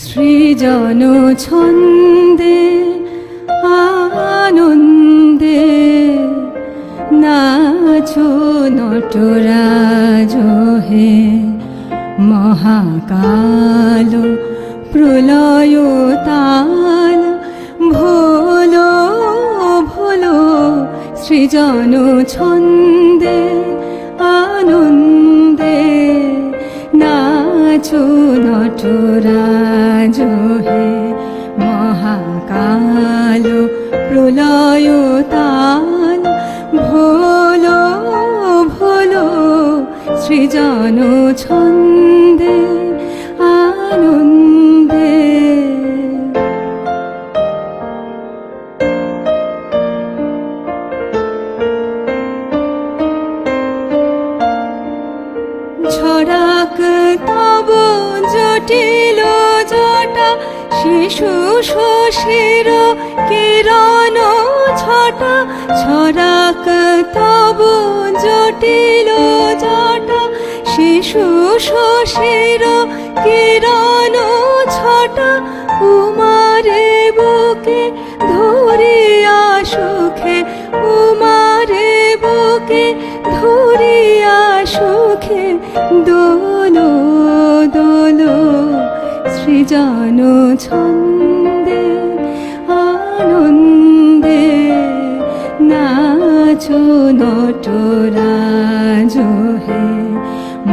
সৃজন ছন্দে আনন্দে নাচো নটরাজ হে, মহাকাল প্রলয় তাল ভোলো ভোলো, সৃজন ছন্দে আনন্দে নাচো নটরাজ হে, মহাকাল প্রলয় তাল ভোলো ভোলো, সৃজন ছন্দে আনন্দে। ঝরাক তব জটিল জটা, শিশু শশীর কিরণ ছটা। ঝরাক তব জটিল জটা, শিশু শশীর কিরণ ছটা। উমারে বুকে ধরিয়া সুখে, উমারে বুকে ধরিয়া সুখে দোলো দোলো, সৃজন ছন্দে আনন্দে নাচো নটরাজ হে,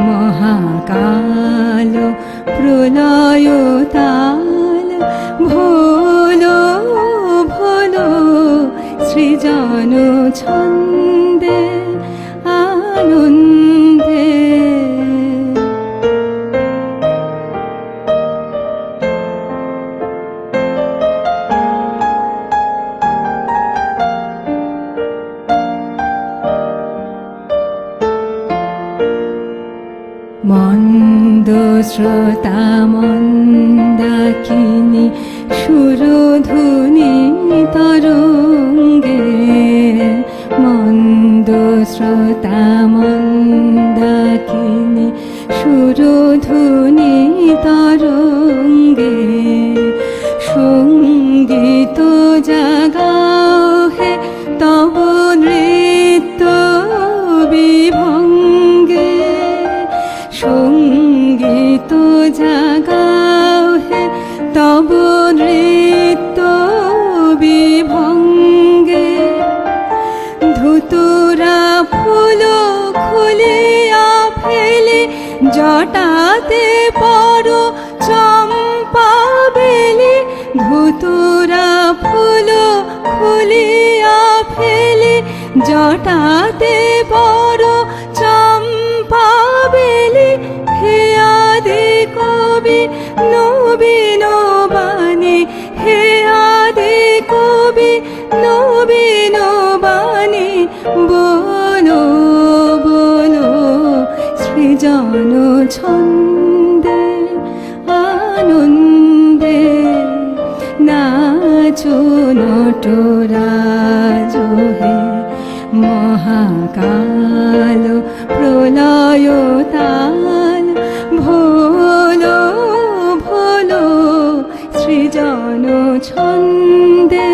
মহাকাল প্রলয় তাল ভোলো ভোলো, সৃজন ছন্দে আনন্দে। মন্দ শ্রোতা মন্দাকিনী সুরধুনী তরঙ্গে, মন্দ শ্রোতা মন্দাকিনী সুরধুনী তরঙ্গে। সঙ্গীত জাগাও হে তব নৃত্য বিভঙ্গে, সঙ্গীত জাগাও হে তব নৃত্য বিভঙ্গে। ধুতুরা ফুল খুলিয়া ফেলে, জটাতে পর চম্পা বেলে। ধুতুরা ফুল খুলিয়া ফেলে, জটাতে পর চম্পা বেলে। হে আদি কবি নবীন বাণী, হে আদি কবি নবীন বাণী, বলো বলো, সৃজন ছন্দে আনন্দে নাচো নটরাজ হে, মহাকাল প্রলয় তাল ভোলো ভোলো, সৃজন ছন্দে